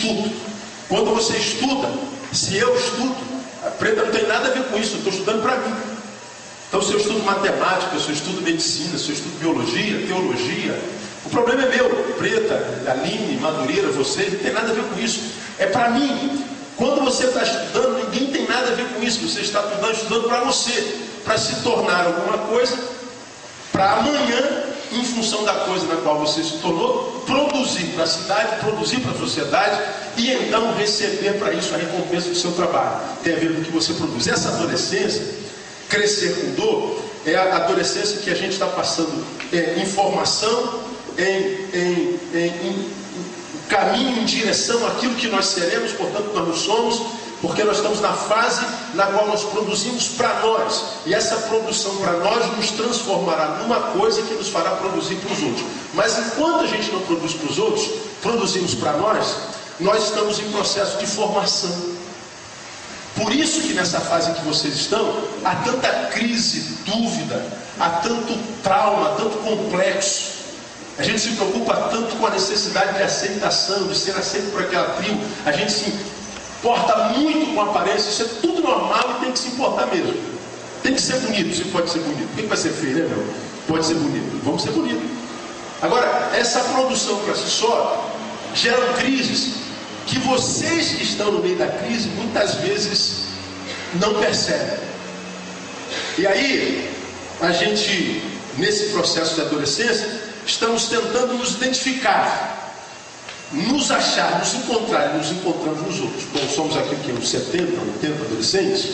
Estudo. Quando você estuda, se eu estudo, a Preta não tem nada a ver com isso, eu estou estudando para mim. Então, se eu estudo matemática, se eu estudo medicina, se eu estudo biologia, teologia, o problema é meu. Preta, Aline, Madureira, você, não tem nada a ver com isso. É para mim. Quando você está estudando, ninguém tem nada a ver com isso. Você está estudando para você, para se tornar alguma coisa, para amanhã, em função da coisa na qual você se tornou, produzir para a cidade, produzir para a sociedade e então receber para isso a recompensa do seu trabalho. Tem a ver com o que você produz. Essa adolescência, crescer com dor, é a adolescência que a gente está passando informação em caminho, em direção àquilo que nós seremos, portanto nós não somos, porque nós estamos na fase na qual nós produzimos para nós, e essa produção para nós nos transformará numa coisa que nos fará produzir para os outros. Mas enquanto a gente não produz para os outros, produzimos para nós estamos em processo de formação. Por isso que nessa fase que vocês estão, há tanta crise, dúvida, há tanto trauma, tanto complexo. A gente se preocupa tanto com a necessidade de aceitação, de ser aceito por aquela tribo. A gente se importa muito com a aparência. Isso é tudo normal e tem que se importar mesmo. Tem que ser bonito, se pode ser bonito. Quem vai ser feio, né, meu? Pode ser bonito. Vamos ser bonito. Agora, essa produção para si só gera crises que vocês que estão no meio da crise muitas vezes não percebem. E aí, a gente, nesse processo de adolescência, estamos tentando nos identificar, nos achar, nos encontrar, e nos encontramos nos outros. Como somos aqui que uns 70, 80 adolescentes,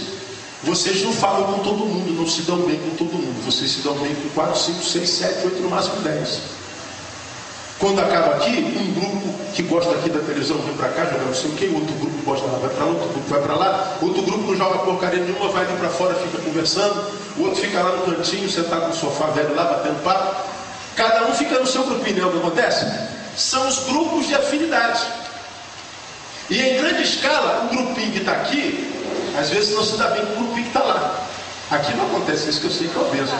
vocês não falam com todo mundo, não se dão bem com todo mundo. Vocês se dão bem com 4, 5, 6, 7, 8, no máximo 10. Quando acaba aqui, um grupo que gosta aqui da televisão vem para cá, joga não sei o que, outro grupo gosta lá, vai para lá, outro grupo vai para lá, outro grupo não joga porcaria nenhuma, vai ali para fora, fica conversando, o outro fica lá no cantinho, sentado no sofá velho lá, batendo papo. Cada um fica no seu grupinho, né? O que acontece? São os grupos de afinidade. E em grande escala, o grupinho que está aqui, às vezes não se dá bem com o grupinho que está lá. Aqui não acontece isso, que eu sei que é o mesmo.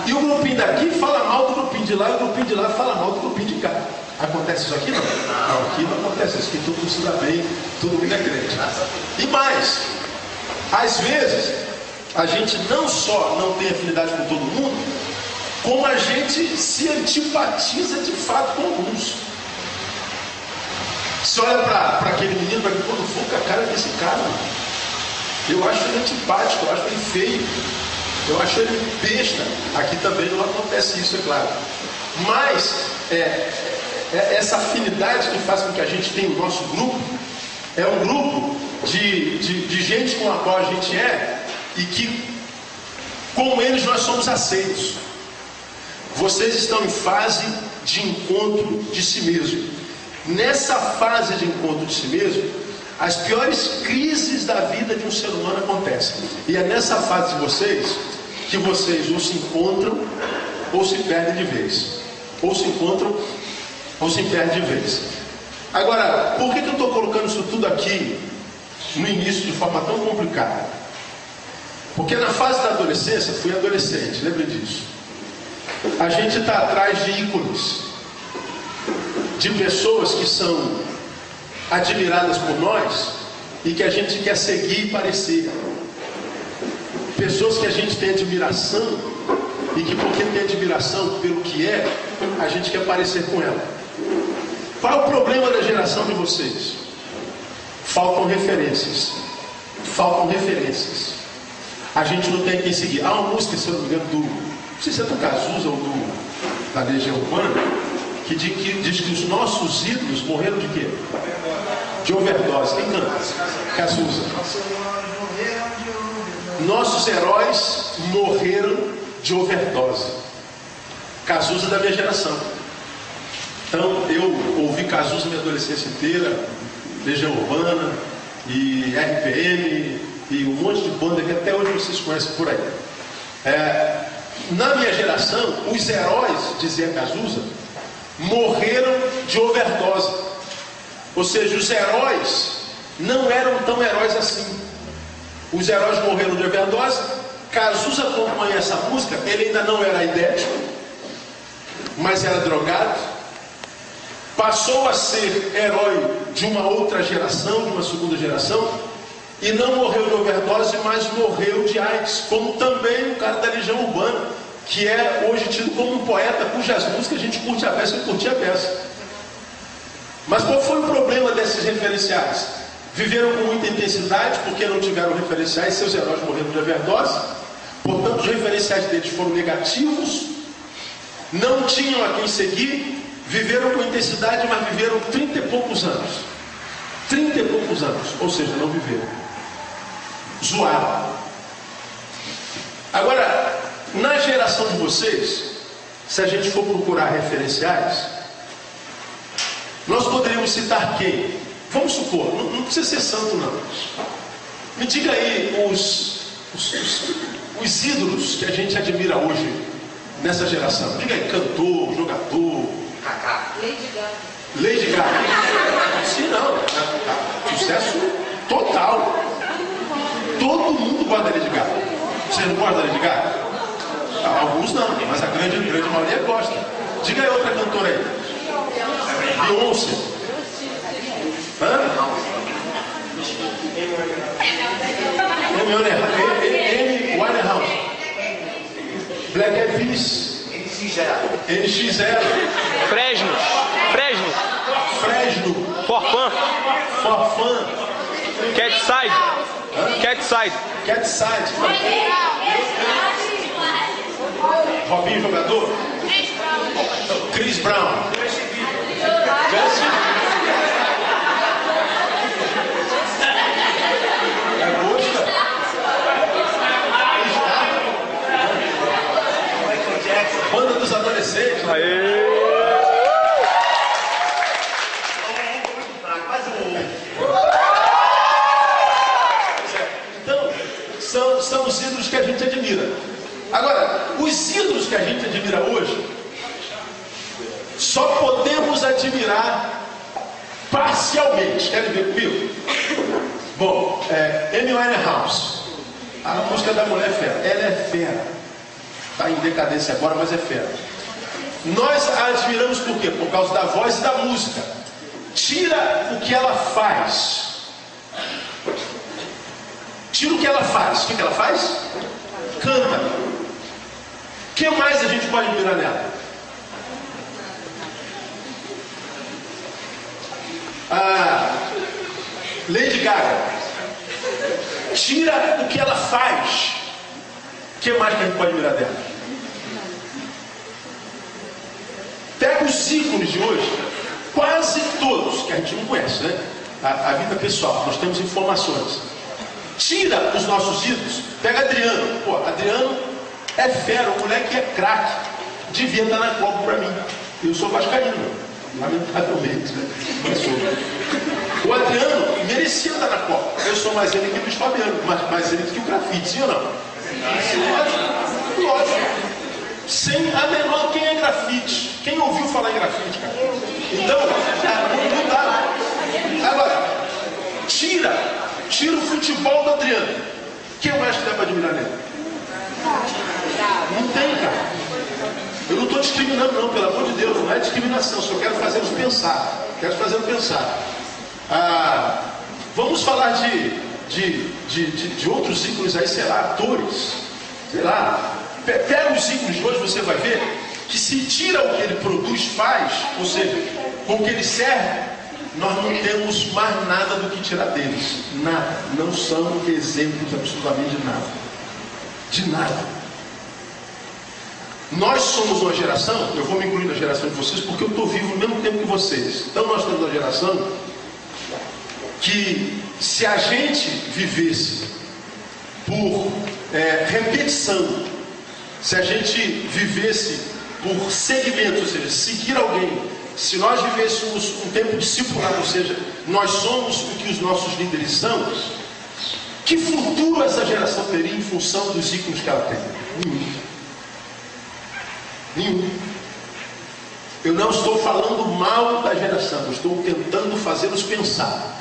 E o grupinho daqui fala mal do grupinho de lá, e o grupinho de lá fala mal do grupinho de cá. Acontece isso aqui? Não. Não, aqui não acontece isso, que todo mundo se dá bem, todo mundo é crente. E mais, às vezes, a gente não só não tem afinidade com todo mundo, como a gente se antipatiza de fato com alguns. Você olha para aquele menino e vai dizer, pô, não for com a cara desse cara, mano. Eu acho ele antipático, eu acho ele feio, eu acho ele besta. Aqui também não acontece isso, é claro. Mas essa afinidade que faz com que a gente tenha o nosso grupo, é um grupo de gente com a qual a gente é, e que com eles nós somos aceitos. Vocês estão em fase de encontro de si mesmo. Nessa fase de encontro de si mesmo, as piores crises da vida de um ser humano acontecem. E é nessa fase de vocês que vocês ou se encontram ou se perdem de vez. Ou se encontram ou se perdem de vez. Agora, por que eu estou colocando isso tudo aqui no início de forma tão complicada? Porque na fase da adolescência, fui adolescente, lembra disso? A gente está atrás de ícones, de pessoas que são admiradas por nós e que a gente quer seguir e parecer. Pessoas que a gente tem admiração e que, porque tem admiração pelo que é, a gente quer parecer com ela. Qual é o problema da geração de vocês? Faltam referências. Faltam referências. A gente não tem quem seguir. Há uma música, se eu não me engano, não sei se é do Cazuza ou da Legião Urbana, que diz que os nossos ídolos morreram de quê? De overdose. Quem canta? Cazuza. Nossos heróis morreram de overdose. Cazuza da minha geração. Então eu ouvi Cazuza minha adolescência inteira, Legião Urbana e RPM e um monte de banda que até hoje vocês conhecem por aí. Na minha geração, os heróis, dizia Cazuza, morreram de overdose. Ou seja, os heróis não eram tão heróis assim. Os heróis morreram de overdose. Cazuza acompanha essa música. Ele ainda não era idético, mas era drogado, passou a ser herói de uma outra geração, de uma segunda geração, e não morreu de overdose, mas morreu de AIDS, como também o cara da Legião Urbana, que é hoje tido como um poeta cujas músicas a gente curte a beça e curte a beça. Mas qual foi o problema desses referenciais? Viveram com muita intensidade porque não tiveram referenciais, seus heróis morreram de overdose, portanto os referenciais deles foram negativos, não tinham a quem seguir, viveram com intensidade, mas viveram 30 e poucos anos. 30 e poucos anos, ou seja, não viveram. Zoaram. Agora, na geração de vocês, se a gente for procurar referenciais, nós poderíamos citar quem? Vamos supor, não precisa ser santo não. Me diga aí os ídolos que a gente admira hoje nessa geração. Diga aí, cantor, jogador. Lady Gaga. Lady Gaga. Sim, não. Sucesso total. Todo mundo gosta da Lady Gaga. Você não gosta da Lady Gaga? Alguns não, mas a grande maioria gosta. Diga aí outra cantora aí. Beyoncé. Amy Winehouse. Black Eyed Peas. NX0. Fresno. Forfã. Catside. Robinho, jogador. Chris Brown. Banda dos adolescentes. Aê! Então, são os ídolos que a gente admira. Agora, os ídolos que a gente admira hoje, só podemos admirar parcialmente. Querem ver comigo? Bom, Amy Winehouse, a música da mulher é fera. Ela é fera. Está em decadência agora, mas é fera. Nós a admiramos por quê? Por causa da voz e da música. Tira o que ela faz. Tira o que ela faz. O que ela faz? Canta. O que mais a gente pode admirar nela? Lady Gaga. Tira o que ela faz. O que mais que a gente pode admirar dela? Pega os ícones de hoje, quase todos, que a gente não conhece, né? A vida pessoal, nós temos informações. Tira os nossos ídolos, pega Adriano. Pô, Adriano é fera, o moleque é craque. Devia estar na Copa para mim. Eu sou vascaíno, lamentavelmente, né? Mas sou. O Adriano merecia estar na Copa. Eu sou mais ele que o Luiz Fabiano, mais ele que o grafite, sim ou não? Lógico. Sem a menor quem é grafite. Quem ouviu falar em grafite, cara? Então, não dá. Agora, tira o futebol do Adriano. Quem mais que dá para admirar nele? Não tem, cara. Eu não estou discriminando, não, pelo amor de Deus. Não é discriminação, só quero fazê-los pensar. Vamos falar de outros ícones aí, sei lá, atores. Sei lá. Pega os ícones de hoje, você vai ver que se tira o que ele produz, faz, ou seja, com o que ele serve, nós não temos mais nada do que tirar deles. Nada. Não são exemplos absolutamente de nada. De nada. Nós somos uma geração, eu vou me incluir na geração de vocês, porque eu estou vivo no mesmo tempo que vocês. Então nós temos uma geração que, se a gente vivesse por repetição, se a gente vivesse por segmento, ou seja, seguir alguém, se nós vivêssemos um tempo discipulado, ou seja, nós somos o que os nossos líderes são, que futuro essa geração teria em função dos ícones que ela tem? Nenhum. Eu não estou falando mal da geração, eu estou tentando fazê-los pensar.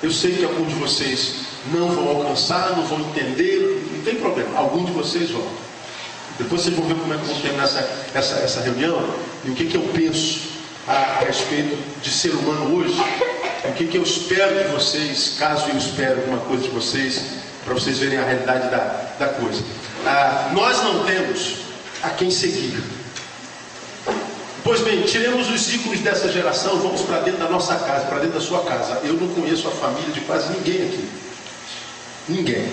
Eu sei que alguns de vocês não vão alcançar, não vão entender, não tem problema, alguns de vocês vão. Depois vocês vão ver como é que vão terminar essa reunião e o que eu penso a respeito de ser humano hoje, o que eu espero de vocês, caso eu espere alguma coisa de vocês, para vocês verem a realidade da coisa. Nós não temos a quem seguir. Pois bem, tiremos os ícones dessa geração, vamos para dentro da nossa casa, para dentro da sua casa. Eu não conheço a família de quase ninguém aqui. Ninguém.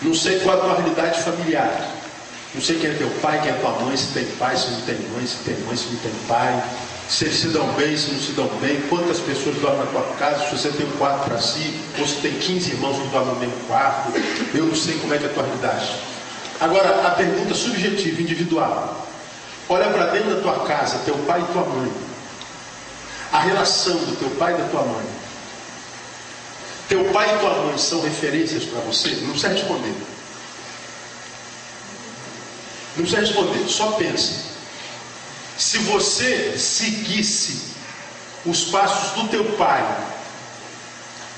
Não sei qual é a tua realidade familiar. Não sei quem é teu pai, quem é tua mãe, se tem pai, se não tem mãe, se tem mãe, se não tem pai, se eles se dão bem, se não se dão bem, quantas pessoas dormem na tua casa, se você tem um quarto para si, ou se tem 15 irmãos que dormem no mesmo quarto. Eu não sei como é que é a tua realidade. Agora, a pergunta subjetiva, individual. Olha para dentro da tua casa, teu pai e tua mãe. A relação do teu pai e da tua mãe. Teu pai e tua mãe são referências para você? Não precisa responder. Não precisa responder, só pensa. Se você seguisse os passos do teu pai,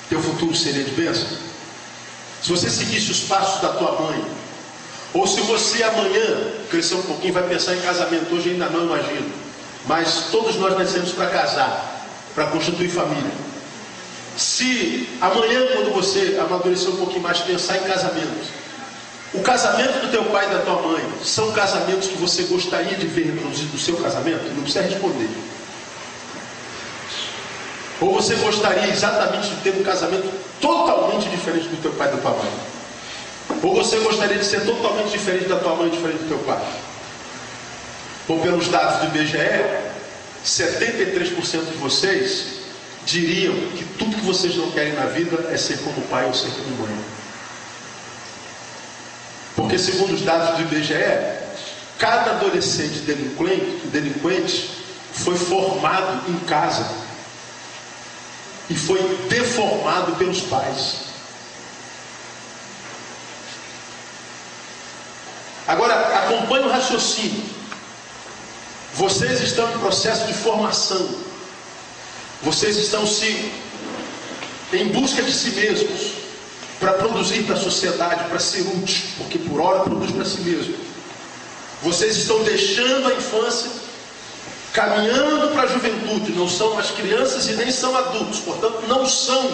teu futuro seria de bênção? Se você seguisse os passos da tua mãe, ou se você amanhã crescer um pouquinho, vai pensar em casamento, hoje ainda não imagino, mas todos nós nascemos para casar, para constituir família. Se amanhã, quando você amadurecer um pouquinho mais, pensar em casamento, o casamento do teu pai e da tua mãe são casamentos que você gostaria de ver reproduzido no seu casamento? Não precisa responder. Ou você gostaria exatamente de ter um casamento totalmente diferente do teu pai e da tua mãe? Ou você gostaria de ser totalmente diferente da tua mãe e diferente do teu pai? Ou pelos dados do IBGE, 73% de vocês diriam que tudo que vocês não querem na vida é ser como pai ou ser como mãe. Porque segundo os dados do IBGE, cada adolescente delinquente foi formado em casa e foi deformado pelos pais. Agora, acompanhe o raciocínio. Vocês estão em processo de formação. Vocês estão em busca de si mesmos, para produzir para a sociedade, para ser útil, porque por hora produz para si mesmo. Vocês estão deixando a infância, caminhando para a juventude, não são mais crianças e nem são adultos, portanto não são,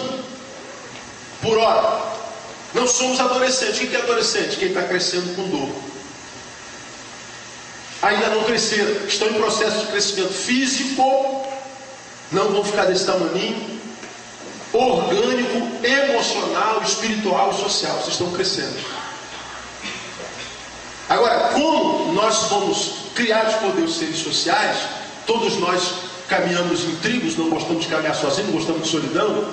por hora, não somos adolescentes. O que é adolescente? Quem está crescendo com dor. Ainda não cresceram, estão em processo de crescimento físico, não vão ficar desse tamaninho, orgânico, emocional, espiritual e social. Vocês estão crescendo. Agora, como nós fomos criados por Deus seres sociais, todos nós caminhamos em tribos, não gostamos de caminhar sozinhos, não gostamos de solidão.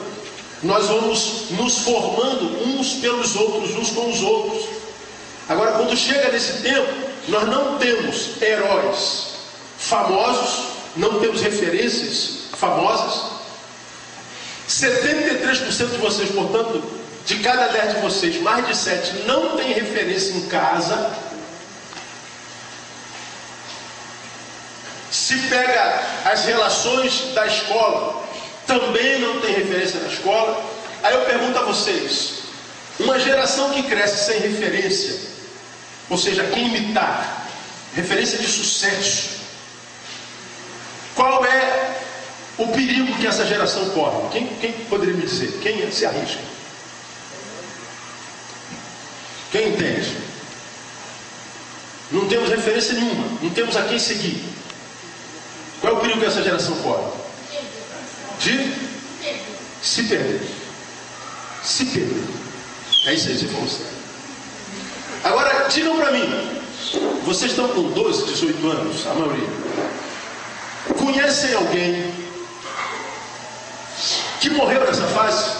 Nós vamos nos formando uns pelos outros, uns com os outros. Agora, quando chega nesse tempo, nós não temos heróis famosos, não temos referências famosas. 73% de vocês, portanto, de cada 10 de vocês, mais de 7 não tem referência em casa. Se pega as relações da escola, também não tem referência na escola. Aí eu pergunto a vocês, uma geração que cresce sem referência, ou seja, quem imitar, referência de sucesso, qual é o perigo que essa geração corre? Quem poderia me dizer? Quem se arrisca? Quem entende? Não temos referência nenhuma, não temos a quem seguir. Qual é o perigo que essa geração corre? De se perder. Se perder. É isso aí, você falou certo. Agora, digam para mim, vocês estão com 12, 18 anos, a maioria. Conhecem alguém que morreu nessa fase?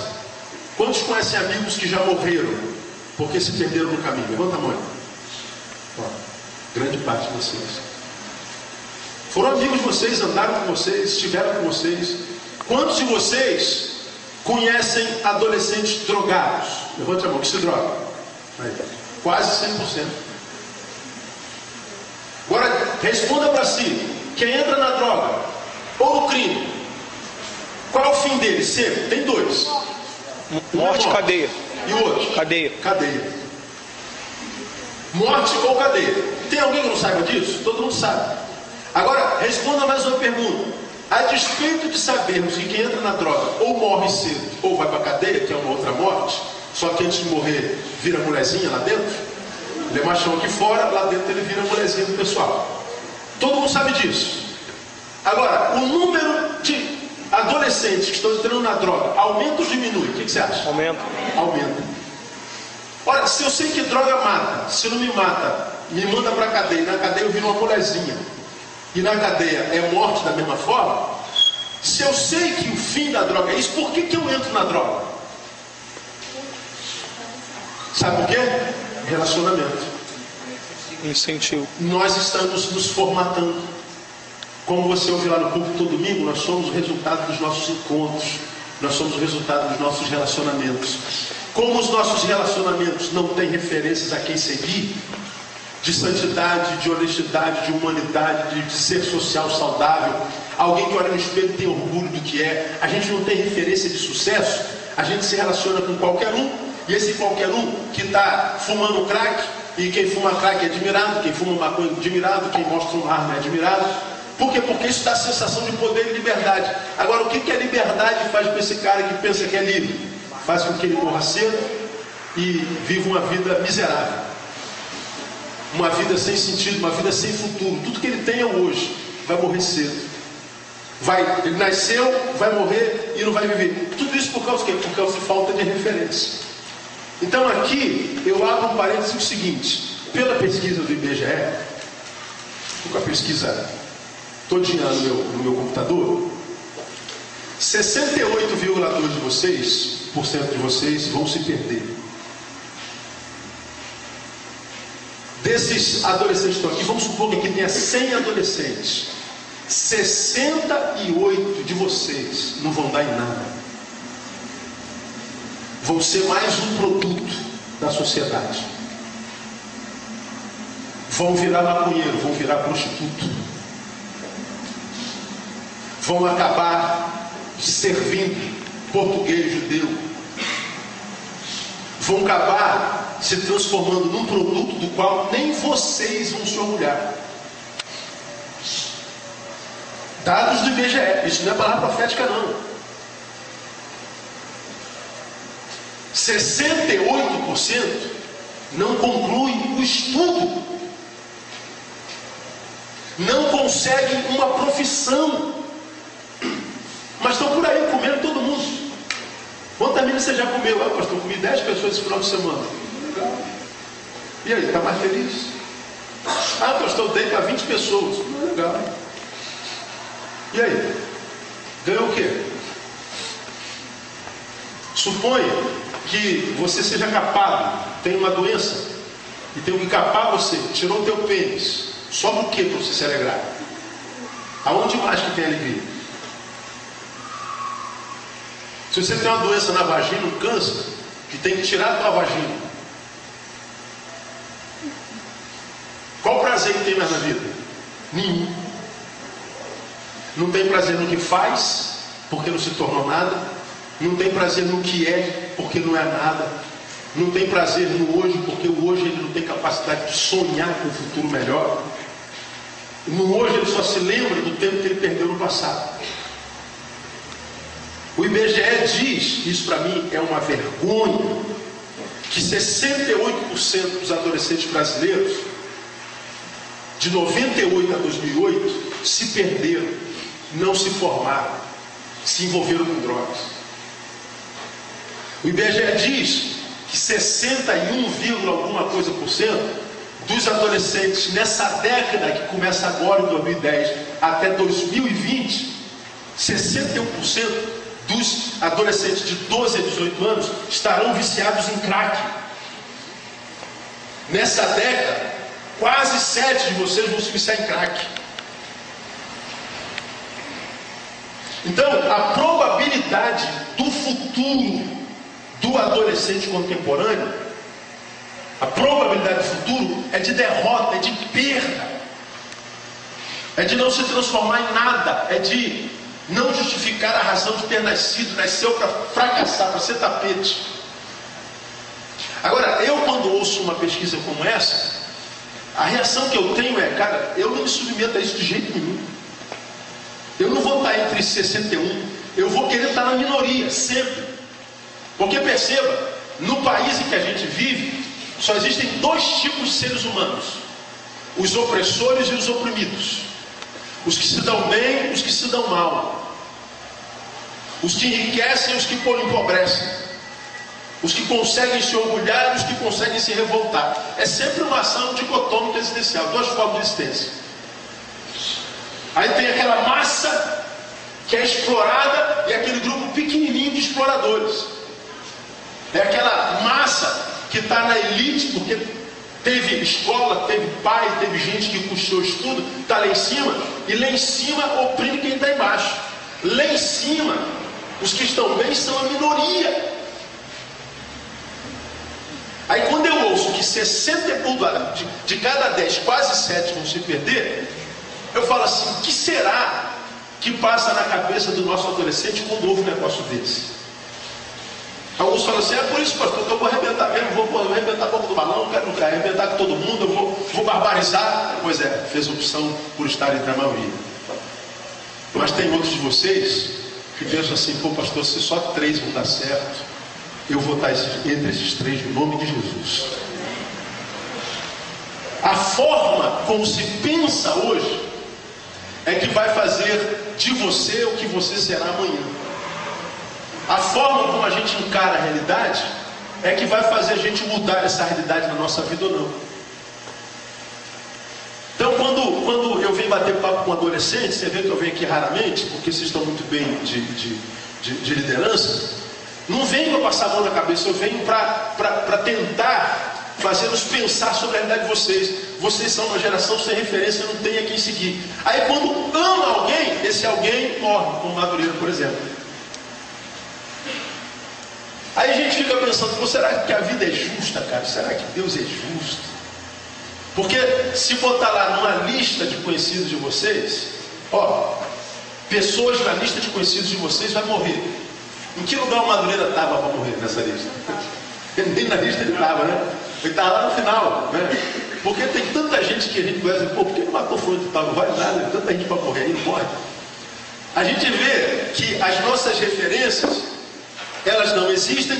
Quantos conhecem amigos que já morreram porque se perderam no caminho? Levanta a mão. Ó, grande parte de vocês. Foram amigos de vocês, andaram com vocês, estiveram com vocês. Quantos de vocês conhecem adolescentes drogados? Levante a mão, que se droga. Aí, quase 100%. Agora, responda para si. Quem entra na droga ou no crime, qual é o fim dele? Sempre. Tem dois. Morte, cadeia. E o outro? Cadeia. Cadeia. Morte ou cadeia. Tem alguém que não saiba disso? Todo mundo sabe. Agora, responda mais uma pergunta. A despeito de sabermos que quem entra na droga ou morre cedo ou vai para a cadeia, que é uma outra morte, só que antes de morrer vira mulherzinha lá dentro, ele é machão aqui fora, lá dentro ele vira mulherzinha do pessoal. Todo mundo sabe disso. Agora, o número de adolescentes que estão entrando na droga aumenta ou diminui? O que você acha? Aumenta. Aumenta. Ora, se eu sei que droga mata, se não me mata, me manda para a cadeia, na cadeia eu viro uma mulherzinha, e na cadeia é morte da mesma forma, se eu sei que o fim da droga é isso, por que eu entro na droga? Sabe por quê? Relacionamento. Incentivo. Nós estamos nos formatando. Como você ouve lá no culto todo domingo, nós somos o resultado dos nossos encontros. Nós somos o resultado dos nossos relacionamentos. Como os nossos relacionamentos não têm referências a quem seguir, de santidade, de honestidade, de humanidade, de ser social saudável, alguém que olha no espelho e tem orgulho do que é, a gente não tem referência de sucesso, a gente se relaciona com qualquer um, e esse qualquer um que está fumando crack, e quem fuma crack é admirado, quem fuma maconha é admirado, quem mostra uma arma é admirado. Por quê? Porque isso dá a sensação de poder e liberdade. Agora, o que a liberdade faz com esse cara que pensa que é livre? Faz com que ele morra cedo e viva uma vida miserável. Uma vida sem sentido, uma vida sem futuro. Tudo que ele tem é hoje. Vai morrer cedo. Ele nasceu, vai morrer e não vai viver. Tudo isso por causa de quê? Por causa de falta de referência. Então aqui eu abro um parênteses o seguinte. Pela pesquisa do IBGE, estou com a pesquisa todinha no meu computador, 68,2% de vocês vão se perder. Desses adolescentes que estão aqui, vamos supor que aqui tenha 100 adolescentes. 68 de vocês não vão dar em nada. Vão ser mais um produto da sociedade. Vão virar maconheiro, vão virar prostituto. Vão acabar servindo português, judeu. Vão acabar se transformando num produto do qual nem vocês vão se orgulhar. Dados do IBGE, isso não é palavra profética não. 68% não conclui o estudo. Não conseguem uma profissão. Mas estão por aí comendo todo mundo. Quantas milhas você já comeu? Ah, pastor, eu comi 10 pessoas esse final de semana. Legal. E aí, está mais feliz? Ah, pastor, eu dei para 20 pessoas. Legal. E aí? Ganhou o quê? Suponha que você seja capado, tem uma doença, e tem que capar você, tirou o teu pênis. Sobra o que para você se alegrar? Aonde mais que tem alegria? Se você tem uma doença na vagina, um câncer, que tem que tirar a tua vagina, qual prazer que tem mais na vida? Nenhum. Não tem prazer no que faz, porque não se tornou nada. Não tem prazer no que é, porque não é nada. Não tem prazer no hoje, porque o hoje ele não tem capacidade de sonhar com um futuro melhor. No hoje ele só se lembra do tempo que ele perdeu no passado. O IBGE diz, isso para mim é uma vergonha, que 68% dos adolescentes brasileiros, de 98 a 2008, se perderam, não se formaram, se envolveram com drogas. O IBGE diz que 61, alguma coisa por cento dos adolescentes nessa década que começa agora em 2010 até 2020, 61% dos adolescentes de 12 a 18 anos estarão viciados em crack. Nessa década, quase 7 de vocês vão se viciar em crack. Então, a probabilidade do futuro do adolescente contemporâneo, a probabilidade do futuro é de derrota, é de perda, é de não se transformar em nada, é de não justificar a razão de ter nascido. Nasceu para fracassar, para ser tapete. Agora, eu quando ouço uma pesquisa como essa, A reação que eu tenho é, cara, eu não me submeto a isso de jeito nenhum. Eu não vou estar entre 61, eu vou querer estar na minoria, sempre. Porque perceba, no país em que a gente vive, só existem dois tipos de seres humanos: os opressores e os oprimidos. Os que se dão bem, os que se dão mal. Os que enriquecem e os que empobrecem. Os que conseguem se orgulhar e os que conseguem se revoltar. É sempre uma ação dicotômica existencial, duas formas de existência. Aí tem aquela massa que é explorada e aquele grupo pequenininho de exploradores. É aquela massa que está na elite porque teve escola, teve pai, teve gente que custeou estudo, está lá em cima, e lá em cima oprime quem está embaixo. Lá em cima, os que estão bem são a minoria. Aí quando eu ouço que 60 de cada 10, quase 7 vão se perder, eu falo assim, o que será que passa na cabeça do nosso adolescente quando ouve um negócio desse? Alguns falam assim, é por isso, pastor, que eu vou arrebentar mesmo, vou arrebentar a boca do balão, quero arrebentar com todo mundo, eu vou barbarizar. Pois é, fez opção por estar entre a maioria. Mas tem outros de vocês que pensam assim, pô pastor, se só 3 vão dar certo, eu vou estar entre esses 3 no nome de Jesus. A forma como se pensa hoje é que vai fazer de você o que você será amanhã. A forma como a gente encara a realidade é que vai fazer a gente mudar essa realidade na nossa vida ou não. Então quando eu venho bater papo com adolescentes, você vê que eu venho aqui raramente, porque vocês estão muito bem de liderança. Não venho para passar a mão na cabeça, eu venho para tentar fazê-los pensar sobre a realidade de vocês. Vocês são uma geração sem referência, não tem a quem seguir. Aí quando ama alguém, esse alguém morre, como Madureira, por exemplo. Aí a gente fica pensando, será que a vida é justa, cara? Será que Deus é justo? Porque se botar lá numa lista de conhecidos de vocês, pessoas na lista de conhecidos de vocês vai morrer. Em que lugar o Madureira estava para morrer nessa lista? Nem na lista ele estava, né? Ele estava lá no final, né? Porque tem tanta gente que a gente conhece, por que não matou fulano de tal? Não vale nada, tem tanta gente para morrer, aí não morre. A gente vê que as nossas referências, elas não existem,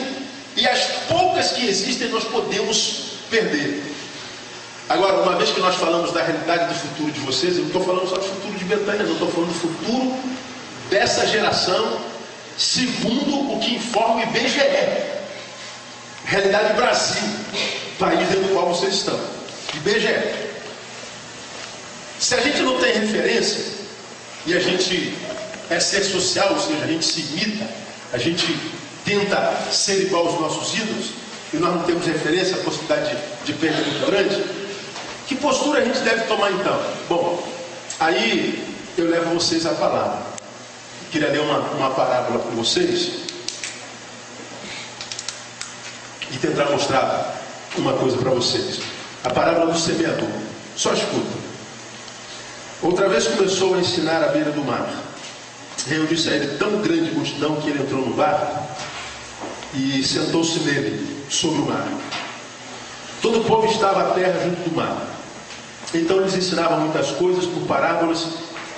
e as poucas que existem nós podemos perder. Agora, uma vez que nós falamos da realidade do futuro de vocês, eu não estou falando só do futuro de Betânia, não estou falando do futuro dessa geração, segundo o que informa o IBGE. Realidade Brasil, país dentro do qual vocês estão. IBGE. Se a gente não tem referência, e a gente é ser social, ou seja, a gente se imita, a gente tenta ser igual aos nossos ídolos, e nós não temos referência, a possibilidade de perda é muito grande, que postura a gente deve tomar então? Bom, aí eu levo vocês à palavra. Queria ler uma parábola com vocês e tentar mostrar uma coisa para vocês. A parábola do semeador. Só escuta. Outra vez começou a ensinar à beira do mar. Reuniu-se a ele tão grande multidão que ele entrou no barco e sentou-se nele, sobre o mar. Todo o povo estava à terra junto do mar. Então lhes ensinava muitas coisas por parábolas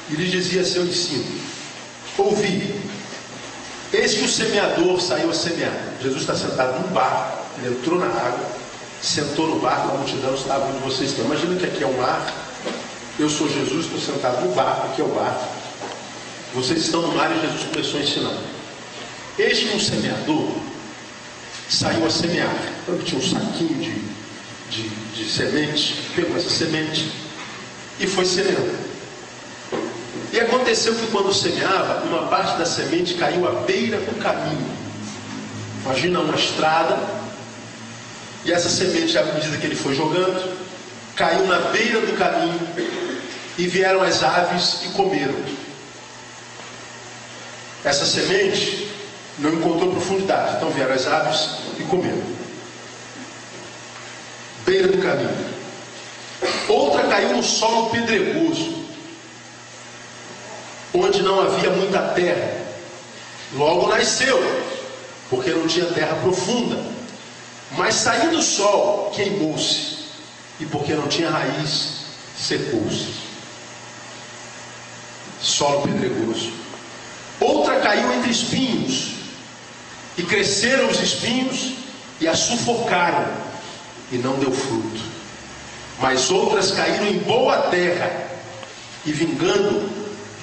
e lhes dizia seu ensino. Ouvi, eis que o semeador saiu a semear. Jesus está sentado num barco, ele entrou na água, sentou no barco, a multidão estava onde vocês estão. Imagina que aqui é um mar, eu sou Jesus, estou sentado no barco, aqui é o barco. Vocês estão no mar e Jesus começou a ensinar. Eis que um semeador saiu a semear. Então tinha um saquinho de semente, pegou essa semente e foi semeando. E aconteceu que quando semeava, uma parte da semente caiu à beira do caminho. Imagina uma estrada, e essa semente, à medida que ele foi jogando, caiu na beira do caminho, e vieram as aves e comeram. Essa semente não encontrou profundidade, então vieram as aves e comeram. Beira do caminho. Outra caiu no solo pedregoso, onde não havia muita terra. Logo nasceu, porque não tinha terra profunda. Mas saindo o sol, queimou-se. e porque não tinha raiz, secou-se. Solo pedregoso. Outra caiu entre espinhos, e cresceram os espinhos e a sufocaram, e não deu fruto. Mas outras caíram em boa terra, e vingando,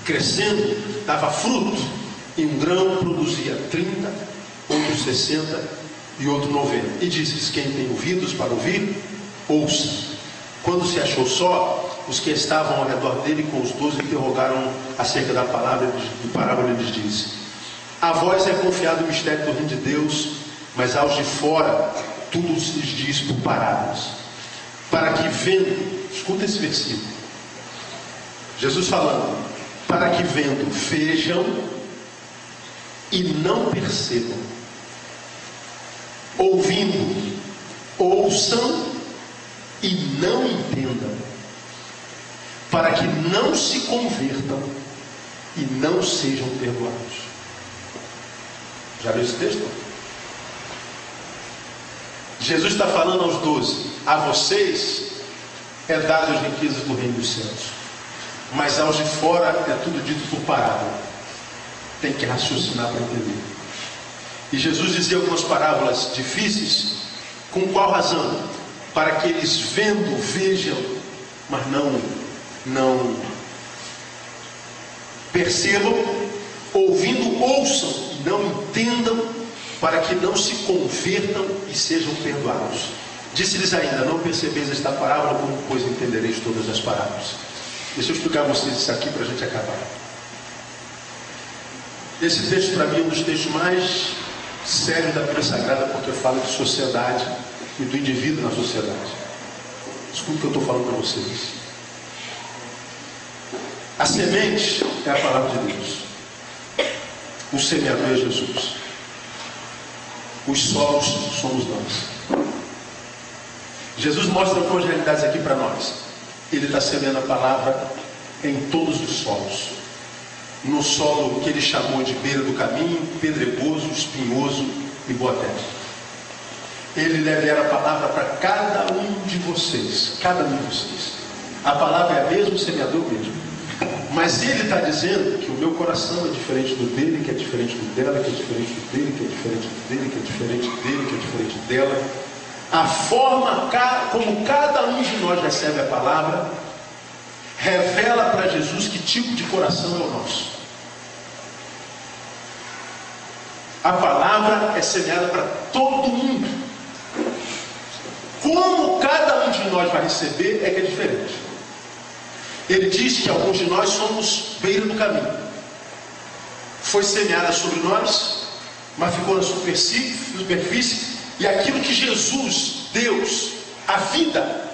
crescendo, dava fruto, e um grão produzia 30, outro 60 e outro 90. E disse-lhes: quem tem ouvidos para ouvir, ouça. Quando se achou só, os que estavam ao redor dele com os 12 interrogaram acerca da parábola. Ele lhes disse: a vós é confiado o mistério do reino de Deus, mas aos de fora tudo se lhes diz por parábolas, para que vendo, escuta esse versículo, Jesus falando, para que vendo vejam e não percebam, ouvindo ouçam e não entendam, para que não se convertam e não sejam perdoados. Já viu esse texto? Jesus está falando aos 12: a vocês é dado as riquezas do reino dos céus, mas aos de fora é tudo dito por parábola. Tem que raciocinar para entender. E Jesus dizia algumas parábolas difíceis. Com qual razão? Para que eles vendo vejam, mas não percebam, ouvindo ouçam e não entendam, para que não se convertam e sejam perdoados. Disse-lhes ainda: não percebeis esta parábola, como pois entendereis todas as parábolas. Deixa eu explicar a vocês isso aqui para a gente acabar. Esse texto para mim é um dos textos mais sérios da Bíblia Sagrada, porque fala de sociedade e do indivíduo na sociedade. Escuta o que eu estou falando para vocês. A semente é a palavra de Deus. O semeador é Jesus. Os solos somos nós. Jesus mostra algumas realidades aqui para nós. Ele está semeando a palavra em todos os solos. No solo que ele chamou de beira do caminho, pedregoso, espinhoso e boa terra. Ele libera a palavra para cada um de vocês. Cada um de vocês. A palavra é a mesma, o semeador mesmo. Mas ele está dizendo que o meu coração é diferente do dele, que é diferente do dela, que é diferente do dele, que é diferente do dele, que é diferente dele, que é diferente dela. A forma como cada um de nós recebe a palavra revela para Jesus que tipo de coração é o nosso. A palavra é semeada para todo mundo. Como cada um de nós vai receber é que é diferente. Ele diz que alguns de nós somos beira do caminho. Foi semeada sobre nós, mas ficou na superfície, e aquilo que Jesus, Deus, a vida,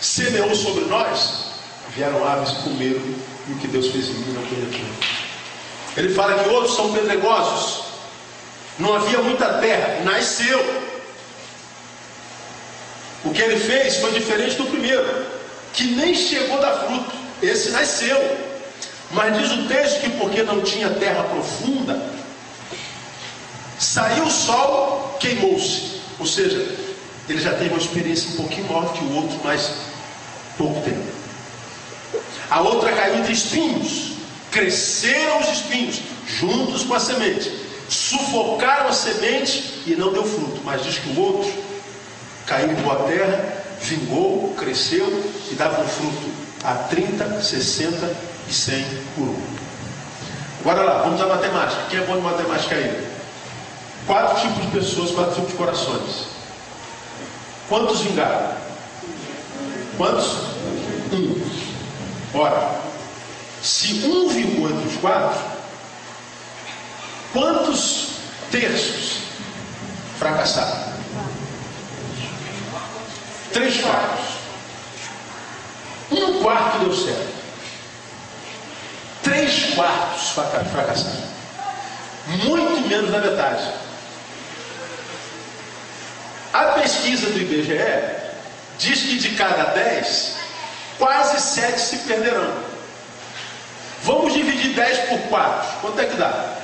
semeou sobre nós, vieram aves e comeram, e o que Deus fez em mim não penetrou. Ele fala que outros são pedregosos, não havia muita terra, nasceu. O que ele fez foi diferente do primeiro, que nem chegou a dar fruto. Esse nasceu, mas diz o texto que porque não tinha terra profunda, saiu o sol, queimou-se. Ou seja, ele já teve uma experiência um pouquinho maior que o outro, mas pouco tempo. A outra caiu entre espinhos, cresceram os espinhos juntos com a semente, sufocaram a semente e não deu fruto. Mas diz que o outro caiu em boa terra, vingou, cresceu e dava um fruto a 30, 60 e 100 por um. Agora lá, vamos à matemática. Quem é bom de matemática aí? 4 tipos de pessoas, 4 tipos de corações. Quantos vingaram? Quantos? 1. Ora, se 1 vingou entre os 4, quantos terços fracassaram? 3 quartos. 1 quarto deu certo. 3 quartos fracassaram. Muito menos da metade. A pesquisa do IBGE diz que de cada 10, quase 7 se perderão. Vamos dividir 10 por 4. Quanto é que dá?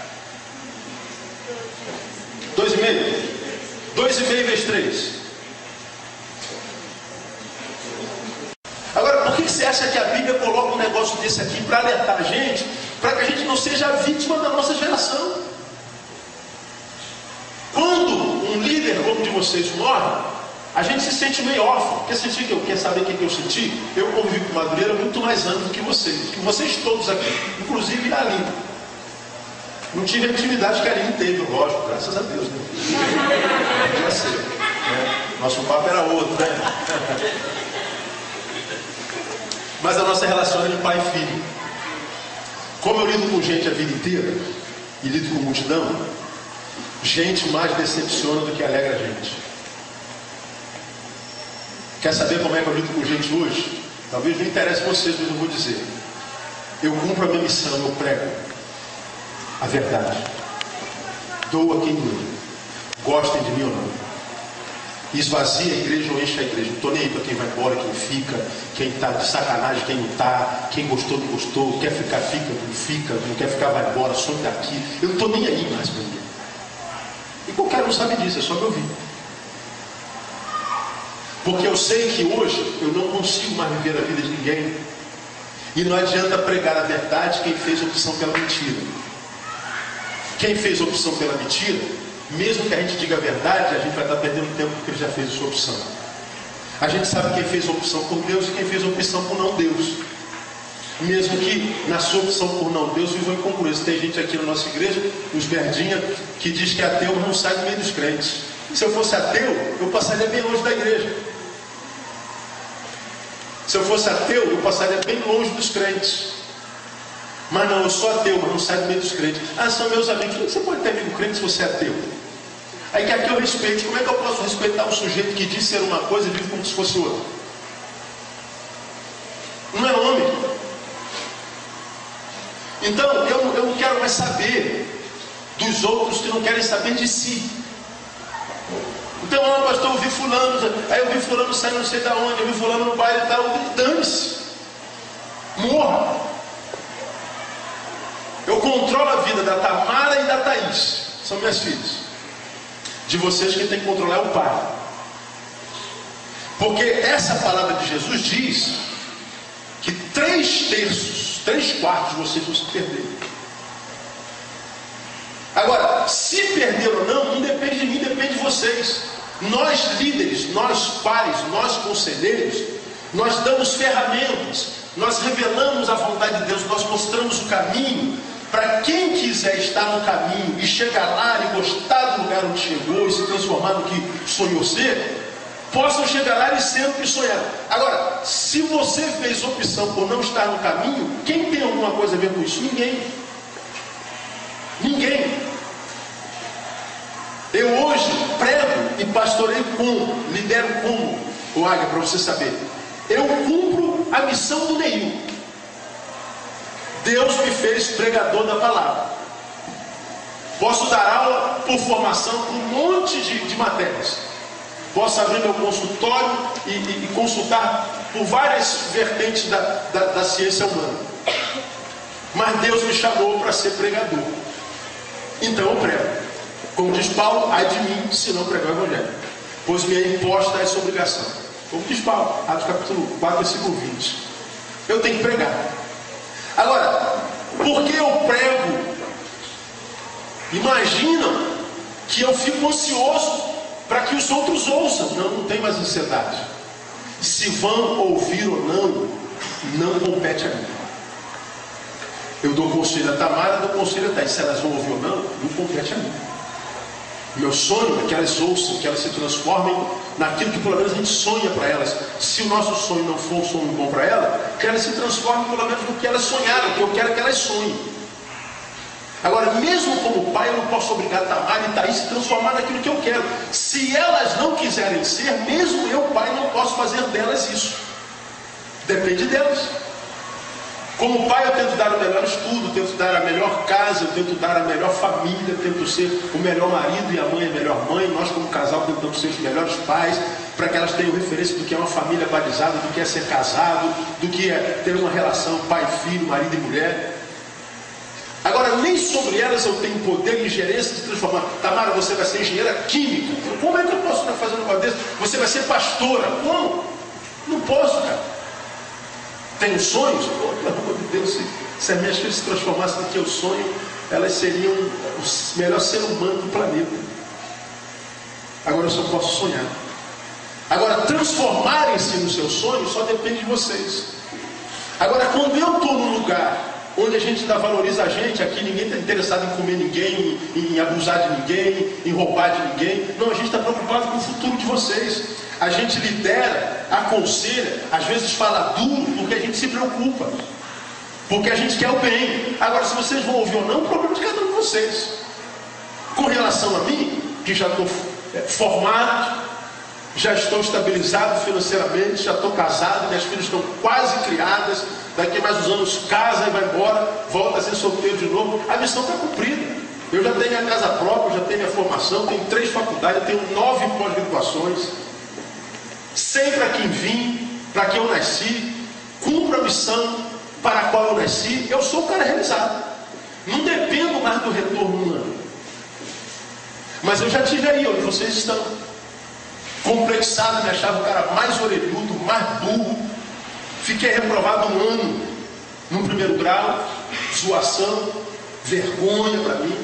2,5? 2,5 vezes 3. acha que a Bíblia coloca um negócio desse aqui para alertar a gente, para que a gente não seja a vítima da nossa geração? Quando um líder como o de vocês morre, a gente se sente meio órfão. Quer saber o que eu senti? Eu convivi com Madureira muito mais anos do que vocês todos aqui, inclusive a Aline. Não tive a intimidade que a Aline teve, lógico, graças a Deus, né? Podia ser, né? Nosso papo era outro, né? Mas a nossa relação é de pai e filho. Como eu lido com gente a vida inteira, e lido com multidão, gente mais decepciona do que alegra a gente. Quer saber como é que eu lido com gente hoje? Talvez não interesse vocês, mas eu vou dizer. Eu cumpro a minha missão, eu prego a verdade. Dou a quem doer. Gostem de mim ou não. Esvazia a igreja ou enche a igreja. Não estou nem aí para quem vai embora, quem fica, quem está de sacanagem, quem não está, quem gostou, não gostou, quer ficar, fica, não quer ficar, vai embora, some daqui. Eu não estou nem aí mais para ninguém. E qualquer um sabe disso, é só me ouvir. Porque eu sei que hoje eu não consigo mais viver a vida de ninguém. E não adianta pregar a verdade quem fez opção pela mentira. Quem fez opção pela mentira, mesmo que a gente diga a verdade, a gente vai estar perdendo tempo porque ele já fez a sua opção. A gente sabe quem fez opção por Deus e quem fez opção por não Deus. Mesmo que na sua opção por não Deus viva incongruência. Tem gente aqui na nossa igreja, os Verdinha, que diz que é ateu, mas não sai do meio dos crentes. Se eu fosse ateu, eu passaria bem longe da igreja. Se eu fosse ateu, eu passaria bem longe dos crentes. Mas não, eu sou ateu, mas não saio do meio dos crentes. Ah, são meus amigos. Você pode ter amigo crente se você é ateu. Aí que aqui eu respeito. Como é que eu posso respeitar um sujeito que diz ser uma coisa e vive como se fosse outra? Não é homem. Então, eu não quero mais saber dos outros que não querem saber de si. Então, pastor, eu vi fulano, aí eu vi fulano saindo não sei de onde, eu vi fulano no baile e tal, dane-se. Morra. Eu controlo a vida da Tamara e da Thaís, são minhas filhas. De vocês quem tem que controlar é o pai. Porque essa palavra de Jesus diz que 3/3 de vocês vão se perder. Agora, se perder ou não depende de mim, depende de vocês. Nós líderes, nós pais, nós conselheiros, nós damos ferramentas, nós revelamos a vontade de Deus, nós mostramos o caminho para quem quiser estar no caminho e chegar lá e gostar do lugar onde chegou e se transformar no que sonhou ser, possam chegar lá e ser o que sonharam. Agora, se você fez opção por não estar no caminho, quem tem alguma coisa a ver com isso? Ninguém. Ninguém. Eu hoje prego e pastoreio como, lidero como, o Águia, para você saber. Eu cumpro a missão do Neil. Deus me fez pregador da palavra. Posso dar aula por formação por um monte de matérias. Posso abrir meu consultório e consultar por várias vertentes da ciência humana. Mas Deus me chamou para ser pregador. Então eu prego. Como diz Paulo, ai de mim se não pregar o Evangelho, pois me é imposta essa obrigação. Como diz Paulo, Atos capítulo 4, versículo 20. Eu tenho que pregar. Agora, por que eu prego? Imaginam que eu fico ansioso para que os outros ouçam. Não tem mais ansiedade. Se vão ouvir ou não compete a mim. Eu dou conselho a Tamara, dou conselho a Thaís. Se elas vão ouvir ou não compete a mim. Meu sonho é que elas ouçam, que elas se transformem naquilo que pelo menos a gente sonha para elas. Se o nosso sonho não for um sonho bom para elas, que elas se transformem pelo menos no que elas sonharam, que eu quero que elas sonhem. Agora, mesmo como pai, eu não posso obrigar a Tamara e Thaís a se transformar naquilo que eu quero. Se elas não quiserem ser, mesmo eu, pai, não posso fazer delas isso. Depende delas. Como pai, eu tento dar o melhor estudo, tento dar a melhor casa, eu tento dar a melhor família, tento ser o melhor marido e a mãe a melhor mãe. Nós, como casal, tentamos ser os melhores pais, para que elas tenham referência do que é uma família balizada, do que é ser casado, do que é ter uma relação pai-filho, marido e mulher. Agora, nem sobre elas eu tenho poder e ingerência de transformar. Tamara, você vai ser engenheira química. Como é que eu posso estar fazendo uma coisa dessa? Você vai ser pastora. Como? Não posso, cara. Tenho sonhos? Pelo amor de Deus, se as minhas filhas se transformassem no que eu sonho, elas seriam o melhor ser humano do planeta. Agora eu só posso sonhar. Agora, transformarem-se no seu sonho só depende de vocês. Agora, quando eu estou num lugar onde a gente ainda valoriza a gente, aqui ninguém está interessado em comer ninguém, em abusar de ninguém, em roubar de ninguém. Não, a gente está preocupado com o futuro de vocês. A gente lidera, aconselha, às vezes fala duro, porque a gente se preocupa. Porque a gente quer o bem. Agora, se vocês vão ouvir ou não, é o problema de cada um de vocês. Com relação a mim, que já estou formado, já estou estabilizado financeiramente, já estou casado, minhas filhas estão quase criadas, daqui a mais uns anos casa e vai embora, volta a ser solteiro de novo, a missão está cumprida. Eu já tenho minha casa própria, já tenho minha formação, tenho 3 faculdades, tenho 9 pós-graduações, sei para quem vim, para quem eu nasci, cumpro a missão para a qual eu nasci, eu sou o cara realizado. Não dependo mais do retorno humano. Mas eu já tive aí onde vocês estão. Complexado, me achava o cara mais orelhudo, mais burro. Fiquei reprovado 1 ano no primeiro grau, zoação, vergonha para mim.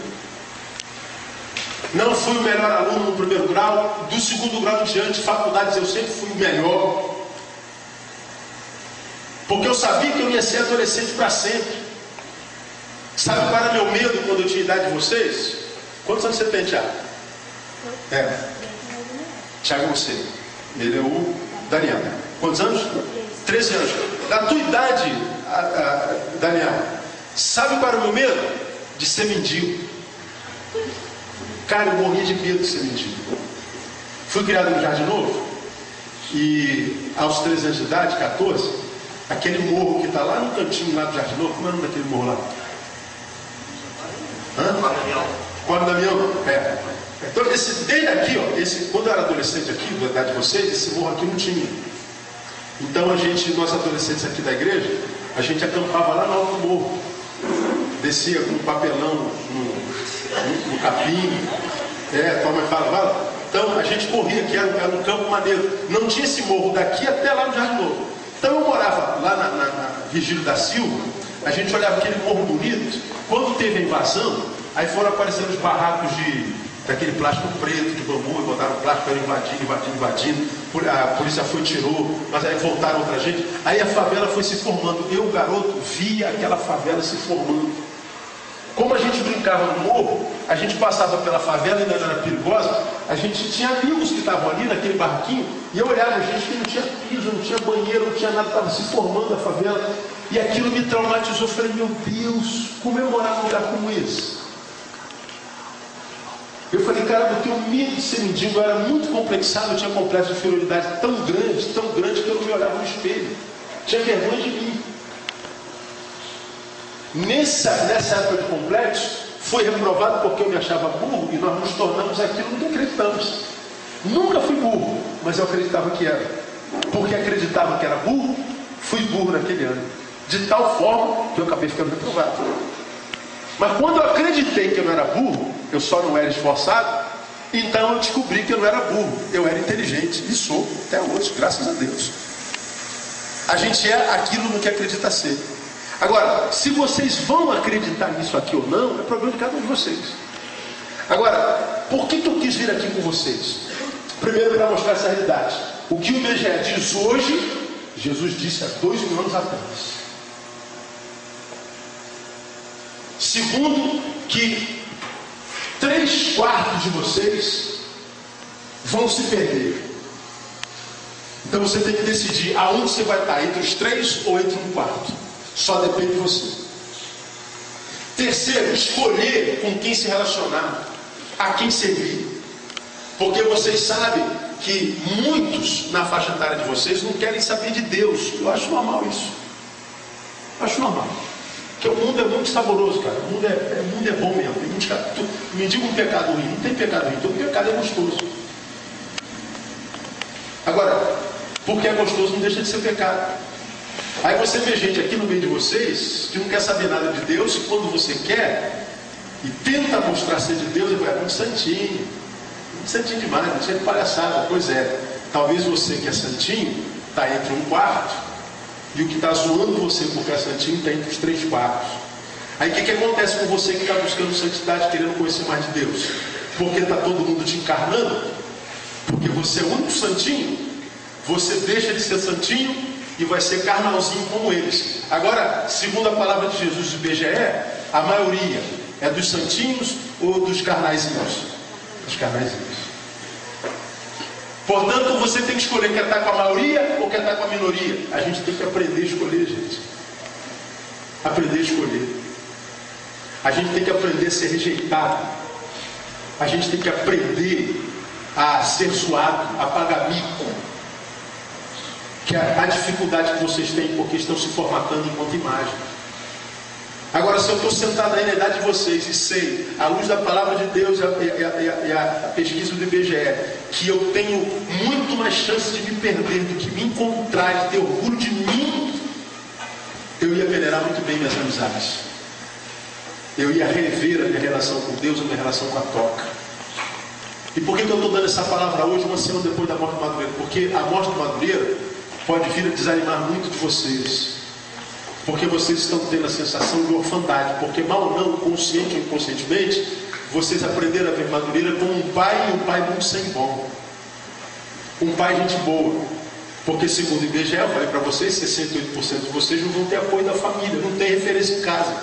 Não fui o melhor aluno no primeiro grau, do segundo grau em diante, faculdades eu sempre fui o melhor. Porque eu sabia que eu ia ser adolescente para sempre. Sabe qual era meu medo quando eu tinha a idade de vocês? Quantos anos você tem, Tiago? Tiago é você. Ele é o Daniel. Quantos anos? 13 anos. Da tua idade, Daniel, sabe qual era o meu medo? De ser mendigo. Cara, eu morria de medo de ser mendigo. Fui criado no Jardim Novo. E aos 13 anos de idade, 14, aquele morro que está lá no cantinho lá do Jardim Novo, como é o nome daquele morro lá? Quando Damião? Então, desde aqui, ó, quando eu era adolescente aqui, da idade de vocês, esse morro aqui não tinha. Então, nós adolescentes aqui da igreja, a gente acampava lá no alto do morro. Descia com um papelão no capim. Toma e fala. Então, a gente corria, que era um campo maneiro. Não tinha esse morro daqui até lá no Jardim Novo. Então, eu morava lá na Virgílio da Silva. A gente olhava aquele morro bonito. Quando teve a invasão, aí foram aparecendo os barracos daquele plástico preto, de bambu, e botaram o plástico, invadindo. A polícia foi e tirou, mas aí voltaram outra gente. Aí a favela foi se formando. Eu, garoto, via aquela favela se formando. Como a gente brincava no morro, a gente passava pela favela e ainda era perigosa, a gente tinha amigos que estavam ali naquele barraquinho, e eu olhava gente que não tinha piso, não tinha banheiro, não tinha nada, estava se formando a favela, e aquilo me traumatizou. Eu falei, meu Deus, como eu morar num lugar como esse? Eu falei, cara, eu tenho medo de ser mendigo, eu era muito complexado, eu tinha complexo de inferioridade tão grande que eu não me olhava no espelho. Tinha vergonha de mim. Nessa época de complexo, foi reprovado porque eu me achava burro e nós nos tornamos aquilo no que acreditamos. Nunca fui burro, mas eu acreditava que era. Porque acreditava que era burro, fui burro naquele ano. De tal forma que eu acabei ficando reprovado. Mas quando eu acreditei que eu não era burro, eu só não era esforçado, então eu descobri que eu não era burro, eu era inteligente, e sou até hoje, graças a Deus. A gente é aquilo no que acredita ser. Agora, se vocês vão acreditar nisso aqui ou não, é problema de cada um de vocês. Agora, por que eu quis vir aqui com vocês? Primeiro, para mostrar essa realidade. O que o IBGE diz hoje, Jesus disse há 2000 anos atrás. Segundo, que 3/4 de vocês vão se perder. Então você tem que decidir aonde você vai estar, entre os 3 ou entre 1/4. Só depende de você. Terceiro, escolher com quem se relacionar, a quem servir. Porque vocês sabem que muitos na faixa etária de vocês não querem saber de Deus. Eu acho normal isso. Acho normal. Porque o mundo é muito saboroso, cara. O mundo é bom mesmo. Me diga um pecado ruim. Não tem pecado ruim. Todo pecado é gostoso. Agora, porque é gostoso não deixa de ser pecado. Aí você vê gente aqui no meio de vocês que não quer saber nada de Deus, e quando você quer e tenta mostrar ser de Deus, ele vai muito santinho. Muito santinho demais, muito cheio de palhaçada. Pois é, talvez você que é santinho está entre 1/4 E o que está zoando você porque é santinho está entre os 3 quartos. Aí o que acontece com você que está buscando santidade, querendo conhecer mais de Deus? Porque está todo mundo te encarnando? Porque você é o único santinho? Você deixa de ser santinho e vai ser carnalzinho como eles. Agora, segundo a palavra de Jesus do IBGE, a maioria é dos santinhos ou dos carnaizinhos? Dos carnaizinhos. Portanto, você tem que escolher, quer estar com a maioria ou quer estar com a minoria? A gente tem que aprender a escolher, gente. Aprender a escolher. A gente tem que aprender a ser rejeitado. A gente tem que aprender a ser zoado, a pagar mico. Que é a dificuldade que vocês têm porque estão se formatando enquanto imagem. Agora, se eu estou sentado aí na idade de vocês e sei, à luz da palavra de Deus e a pesquisa do IBGE, que eu tenho muito mais chance de me perder do que me encontrar e ter orgulho de mim, eu ia venerar muito bem minhas amizades. Eu ia rever a minha relação com Deus, a minha relação com a toca. E por que eu estou dando essa palavra hoje, uma semana depois da morte do Madureira? Porque a morte do Madureira pode vir a desanimar muito de vocês. Porque vocês estão tendo a sensação de orfandade. Porque mal ou não, consciente ou inconscientemente, vocês aprenderam a ver Madureira como um pai, e um pai muito sem bom. Um pai gente boa. Porque segundo o IBGE, eu falei para vocês, 68% de vocês não vão ter apoio da família, não tem referência em casa.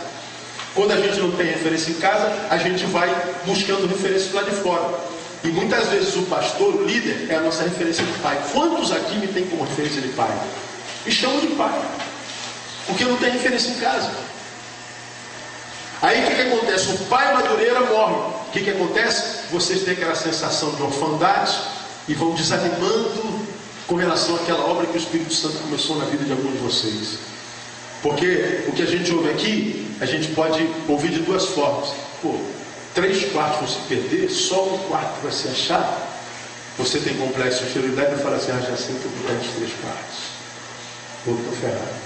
Quando a gente não tem referência em casa, a gente vai buscando referências lá de fora. E muitas vezes o pastor, o líder, é a nossa referência de pai. Quantos aqui me tem como referência de pai? Me chamam de pai. Porque não tem referência em casa. Aí o que acontece? O pai Madureira morre. O que acontece? Vocês têm aquela sensação de orfandade e vão desanimando com relação àquela obra que o Espírito Santo começou na vida de alguns de vocês. Porque o que a gente ouve aqui, a gente pode ouvir de 2 formas. 3 quartos vão se perder, só um quarto vai se achar. Você tem complexo de inferioridade e fala assim, já sei que eu vou dar os 3 quartos. Vou estar ferrado.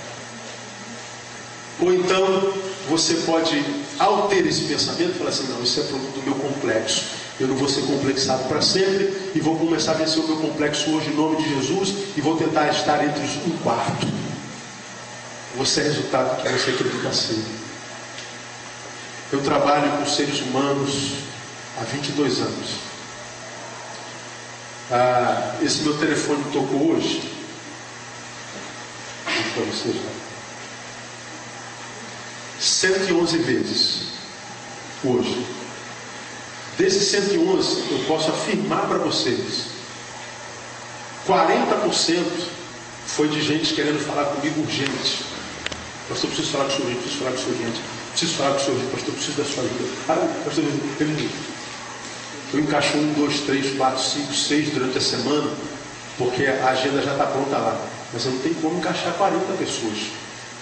Ou então, você pode, ao ter esse pensamento, falar assim, não, isso é produto do meu complexo. Eu não vou ser complexado para sempre e vou começar a vencer o meu complexo hoje em nome de Jesus e vou tentar estar entre os 1 quarto. Você é resultado do que você acredita ser. Eu trabalho com seres humanos há 22 anos. Esse meu telefone tocou hoje. Para vocês, 111 vezes. Hoje. Desses 111, eu posso afirmar para vocês, 40% foi de gente querendo falar comigo urgente. Pastor, eu preciso falar com o senhor, preciso falar com o senhor urgente. Preciso falar com o senhor, pastor, preciso da sua ajuda. Pastor, eu encaixo 1, 2, 3, 4, 5, 6 durante a semana, porque a agenda já está pronta lá. Mas eu não tenho como encaixar 40 pessoas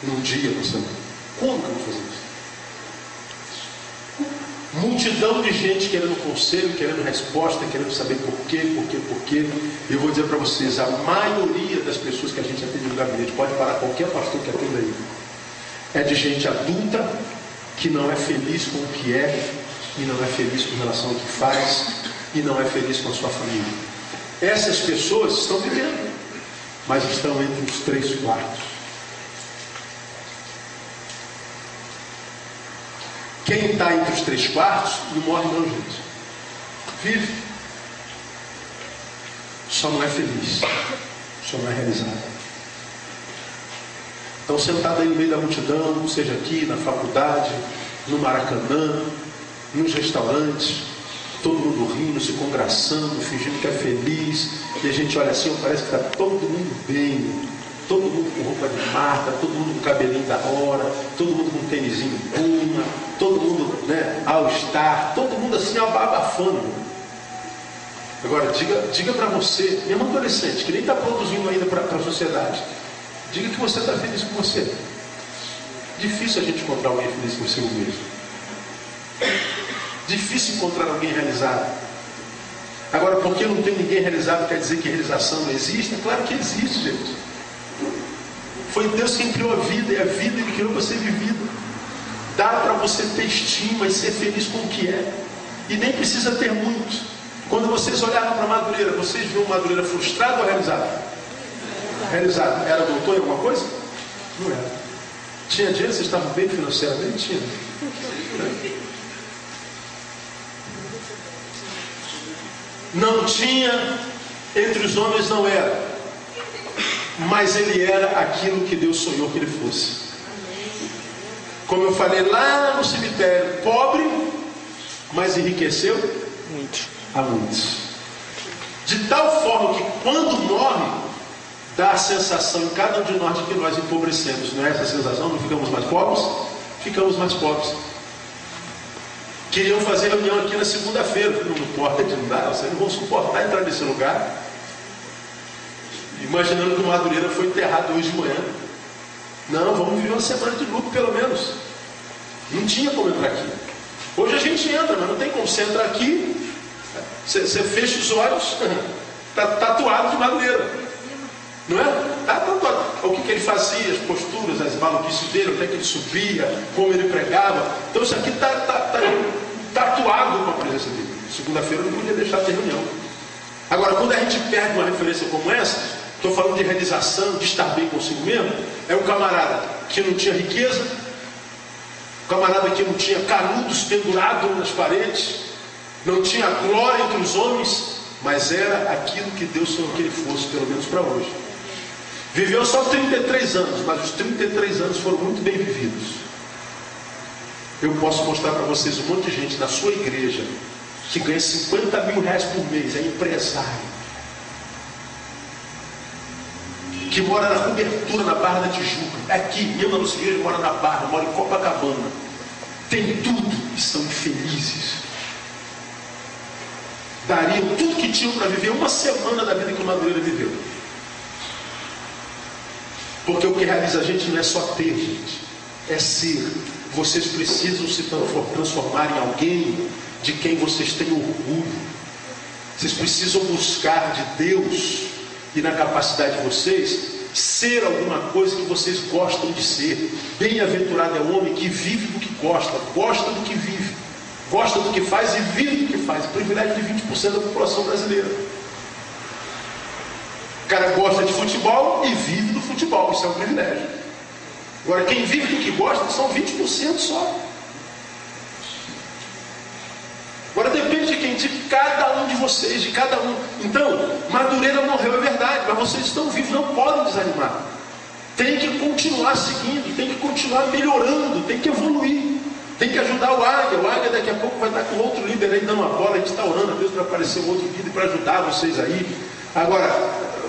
num dia na semana. Como que eu vou fazer isso? Multidão de gente querendo conselho, querendo resposta, querendo saber por quê. Eu vou dizer para vocês, a maioria das pessoas que a gente atende no gabinete, pode parar qualquer pastor que atenda aí, é de gente adulta que não é feliz com o que é e não é feliz com relação ao que faz e não é feliz com a sua família. Essas pessoas estão vivendo, mas estão entre os 3 quartos. Quem está entre os 3 quartos não morre não, gente. Vive. Só não é feliz. Só não é realizado. Estão sentados aí no meio da multidão, seja aqui, na faculdade, no Maracanã, nos restaurantes, todo mundo rindo, se congraçando, fingindo que é feliz, e a gente olha assim, parece que está todo mundo bem, todo mundo com roupa de marca, todo mundo com cabelinho da hora, todo mundo com tênisinho Puma, todo mundo, né, All-Star, todo mundo assim, abafando. Agora, diga para você, mesmo adolescente, que nem está produzindo ainda para a sociedade, diga que você está feliz com você. Difícil a gente encontrar alguém feliz consigo mesmo. Difícil encontrar alguém realizado. Agora, porque não tem ninguém realizado, quer dizer que realização não existe? É claro que existe, gente. Foi Deus quem criou a vida, e a vida Ele criou para ser vivida. Dá para você ter estima e ser feliz com o que é. E nem precisa ter muito. Quando vocês olharam para a Madureira, vocês viram Madureira frustrado ou realizado? Realizado. Era doutor em alguma coisa? Não era. Tinha dinheiro, vocês estavam bem financeiramente? Tinha. Não tinha, entre os homens não era. Mas ele era aquilo que Deus sonhou que ele fosse. Como eu falei lá no cemitério, pobre, mas enriqueceu a muitos. De tal forma que quando morre, dá a sensação em cada um de nós de que nós empobrecemos. Não é essa a sensação? Não ficamos mais pobres? Ficamos mais pobres. Queriam fazer reunião aqui na segunda-feira. Não pode, não dá. Vocês não vão suportar entrar nesse lugar. Imaginando que o Madureira foi enterrado hoje de manhã. Não, vamos viver uma semana de lucro pelo menos. Não tinha como entrar aqui. Hoje a gente entra, mas não tem como você entrar aqui. Você fecha os olhos, está tatuado de Madureira. Não é? Está tatuado. O que ele fazia, as posturas, as maluquices dele, até que ele subia, como ele pregava. Então isso aqui está tatuado com a presença dele. Segunda-feira eu não podia deixar de ter reunião. Agora, quando a gente perde uma referência como essa, estou falando de realização, de estar bem consigo mesmo, é um camarada que não tinha riqueza, um camarada que não tinha canudos pendurados nas paredes, não tinha glória entre os homens, mas era aquilo que Deus sonhou que ele fosse, pelo menos para hoje. Viveu só 33 anos, mas os 33 anos foram muito bem vividos. Eu posso mostrar para vocês um monte de gente na sua igreja que ganha 50 mil reais por mês, é empresário, que mora na cobertura, na Barra da Tijuca, aqui, mesmo na nossa igreja, mora na Barra, mora em Copacabana, tem tudo e são infelizes. Dariam tudo que tinham para viver uma semana da vida que o Madureira viveu. Porque o que realiza a gente não é só ter, gente, é ser. Vocês precisam se transformar em alguém de quem vocês têm orgulho. Vocês precisam buscar de Deus e na capacidade de vocês ser alguma coisa que vocês gostam de ser. Bem-aventurado é o homem que vive do que gosta, gosta do que vive, gosta do que faz e vive do que faz. O privilégio de 20% da população brasileira. O cara gosta de futebol e vive do futebol, isso é um privilégio. Agora, quem vive do que gosta são 20% só. Agora depende de quem? De cada um de vocês, de cada um. Então, Madureira morreu, é verdade, mas vocês estão vivos, não podem desanimar. Tem que continuar seguindo, tem que continuar melhorando, tem que evoluir, tem que ajudar o Águia. O Águia daqui a pouco vai estar com outro líder aí dando uma bola, a gente está orando a Deus para aparecer um outro líder para ajudar vocês aí. Agora,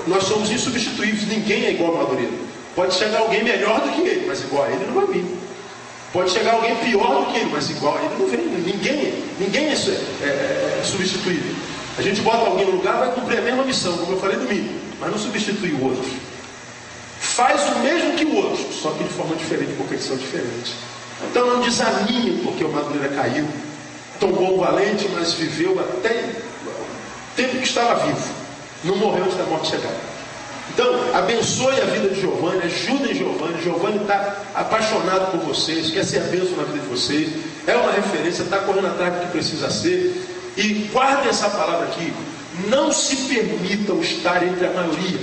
nós somos insubstituíveis, ninguém é igual a Madureira. Pode chegar alguém melhor do que ele, mas igual a ele não vai vir. Pode chegar alguém pior do que ele, mas igual a ele não vem. Ninguém é substituível. A gente bota alguém no lugar, vai cumprir a mesma missão, como eu falei domingo, mas não substitui o outro. Faz o mesmo que o outro, só que de forma diferente, porque eles são diferentes. Então não desanime porque o Madureira caiu. Tombou o valente, mas viveu até o tempo que estava vivo. Não morreu antes da morte chegar. Então, abençoe a vida de Giovanni, ajudem Giovanni. Giovanni está apaixonado por vocês, quer ser a bênção na vida de vocês, é uma referência, está correndo atrás do que precisa ser. E guardem essa palavra aqui: não se permitam estar entre a maioria,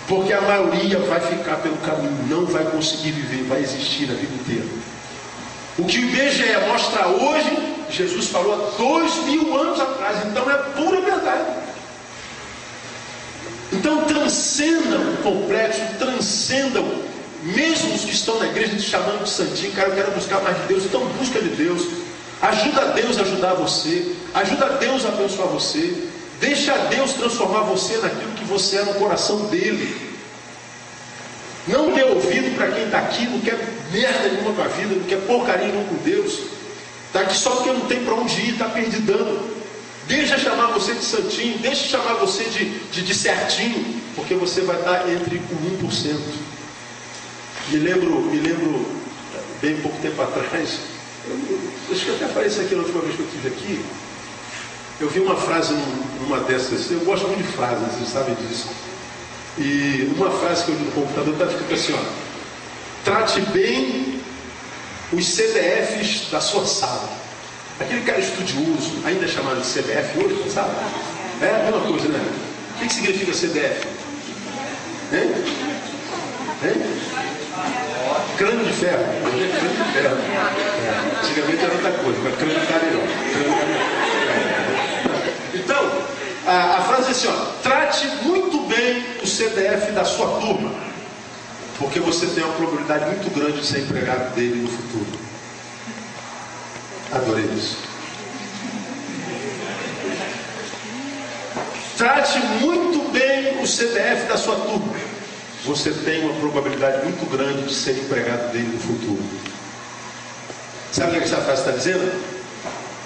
porque a maioria vai ficar pelo caminho, não vai conseguir viver, vai existir a vida inteira. O que o IBGE mostra hoje, Jesus falou há 2000 anos atrás, então é pura verdade. Então transcendam o complexo, transcendam, mesmo os que estão na igreja te chamando de santinho, cara, eu quero buscar mais de Deus, então busca de Deus, ajuda a Deus a ajudar você, ajuda a Deus a abençoar você, deixa Deus transformar você naquilo que você é no coração dele. Não dê ouvido para quem está aqui, não quer merda nenhuma com a vida, não quer porcaria nenhuma com Deus, está aqui só porque não tem para onde ir, está perdidão. Deixa chamar você de santinho, deixa chamar você de certinho, porque você vai estar entre o 1%. Me lembro bem pouco tempo atrás, acho que eu até falei isso aqui na última vez que eu estive aqui, eu vi uma frase numa dessas, eu gosto muito de frases, vocês sabem disso, e uma frase que eu vi no computador está escrito assim, ó: trate bem os CDFs da sua sala. Aquele cara estudioso, ainda é chamado de CDF hoje, sabe? É a mesma coisa, né? O que significa CDF? Hein? Crânio de ferro. Hoje é crânio de ferro. Antigamente era outra coisa, mas crânio de carneiro. Então, a frase é assim, ó: trate muito bem o CDF da sua turma, porque você tem uma probabilidade muito grande de ser empregado dele no futuro. Adorei isso. Trate muito bem o CDF da sua turma. Você tem uma probabilidade muito grande de ser empregado dele no futuro. Sabe o que essa frase está dizendo?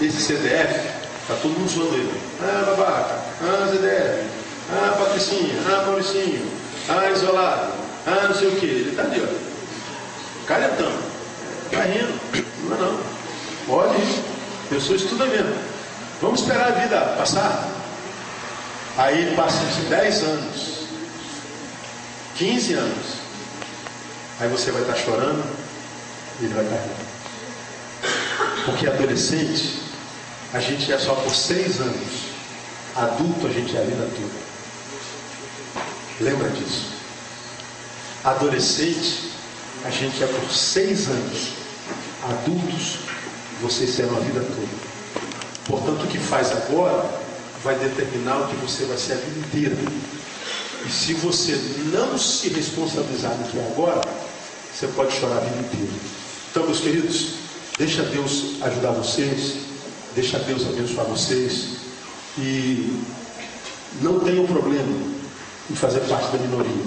Esse CDF, está todo mundo zoando ele. Ah, babaca. Ah, CDF. Ah, Patricinha. Ah, Mauricinho. Ah, isolado. Ah, não sei o que. Ele está ali, ó. Caretão. Está rindo. Não é não. Olha isso. Eu sou estudamento. Vamos esperar a vida passar. Aí passa de 10 anos, 15 anos. Aí você vai estar chorando e ele vai estar rindo. Porque adolescente, a gente é só por 6 anos. Adulto, a gente é a vida toda. Lembra disso? Adolescente, a gente é por 6 anos. Adultos, vocês serão a vida toda. Portanto, o que faz agora vai determinar o que você vai ser a vida inteira. E se você não se responsabilizar no que é agora, você pode chorar a vida inteira. Então, meus queridos, deixa Deus ajudar vocês, deixa Deus abençoar vocês, e não tenham problema em fazer parte da minoria,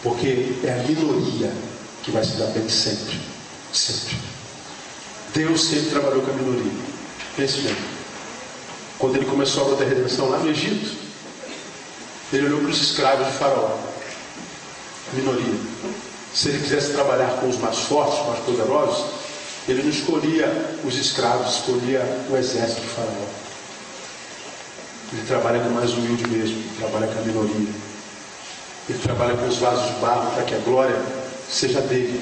porque é a minoria que vai se dar bem sempre. Sempre. Deus sempre trabalhou com a minoria. Pense bem. Quando ele começou a obra da redenção lá no Egito, ele olhou para os escravos de Faraó, minoria. Se ele quisesse trabalhar com os mais fortes, com os mais poderosos, ele não escolhia os escravos, escolhia o exército de Faraó. Ele trabalha com o mais humilde mesmo, ele trabalha com a minoria. Ele trabalha com os vasos de barro para que a glória seja dele.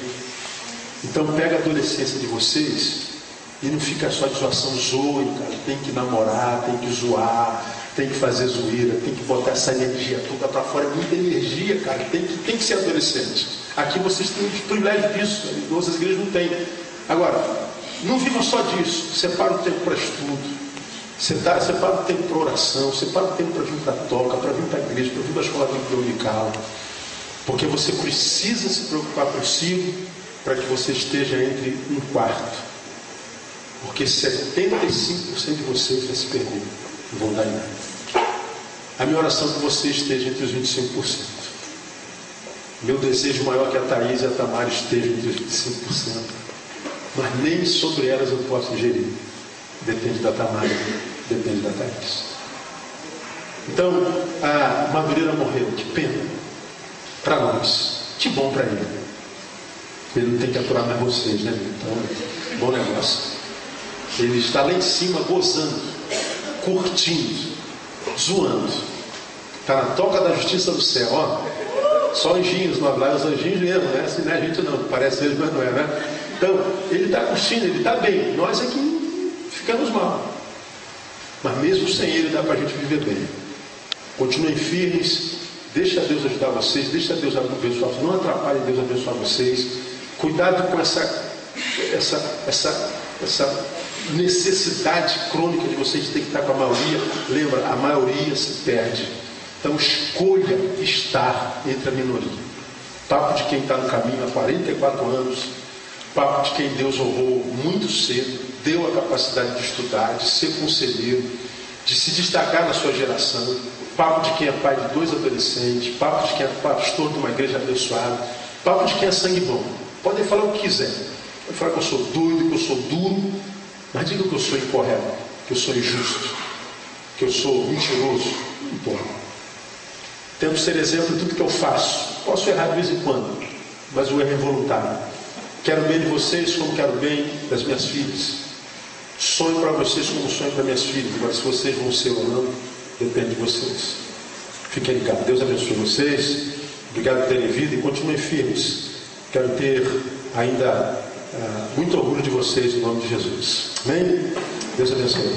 Então pega a adolescência de vocês e não fica só de zoação, zoem, cara. Tem que namorar, tem que zoar, tem que fazer zoeira, tem que botar essa energia toda para fora. É muita energia, cara. Tem que ser adolescente. Aqui vocês têm o privilégio disso, né? Em outras igrejas não tem. Agora, não vivam só disso. Separa o tempo para estudo, separa o tempo para oração, separa o tempo para vir para a toca, para vir para a igreja, para vir para a escola dominical. Porque você precisa se preocupar consigo para que você esteja entre um quarto. Porque 75% de vocês vai se perder. Não vão dar em nada. A minha oração é que você esteja entre os 25%. Meu desejo maior é que a Thaís e a Tamara estejam entre os 25%. Mas nem sobre elas eu posso gerir. Depende da Tamara, depende da Thaís. Então, a Madureira morreu. Que pena. Para nós. Que bom para ele. Ele não tem que aturar mais vocês, né? Então, bom negócio. Ele está lá em cima gozando, curtindo, zoando. Está na toca da justiça do céu, ó. Só anjinhos, não hablar os anjinhos mesmo, né? Assim não é a gente não, parece eles, mas não é, né? Então, ele está curtindo, ele está bem. Nós é que ficamos mal. Mas mesmo sem ele dá para a gente viver bem. Continuem firmes, deixa Deus ajudar vocês, deixa Deus abençoar, não atrapalhe Deus abençoar vocês. Cuidado com essa necessidade crônica de vocês terem que estar com a maioria. Lembra, a maioria se perde. Então escolha estar entre a minoria. Papo de quem está no caminho há 44 anos, papo de quem Deus honrou muito cedo, deu a capacidade de estudar, de ser conselheiro, de se destacar na sua geração, papo de quem é pai de 2 adolescentes, papo de quem é pastor de uma igreja abençoada, papo de quem é sangue bom. Podem falar o que quiser. Podem falar que eu sou doido, que eu sou duro, mas diga que eu sou incorreto, que eu sou injusto, que eu sou mentiroso. Não importa. Tento ser exemplo de tudo que eu faço. Posso errar de vez em quando, mas o erro é voluntário. Quero bem de vocês como quero bem das minhas filhas. Sonho para vocês como sonho para minhas filhas. Agora, se vocês vão ser ou não, depende de vocês. Fiquem ligados. Deus abençoe vocês. Obrigado por terem vindo e continuem firmes. Quero ter ainda muito orgulho de vocês em nome de Jesus. Amém? Deus abençoe.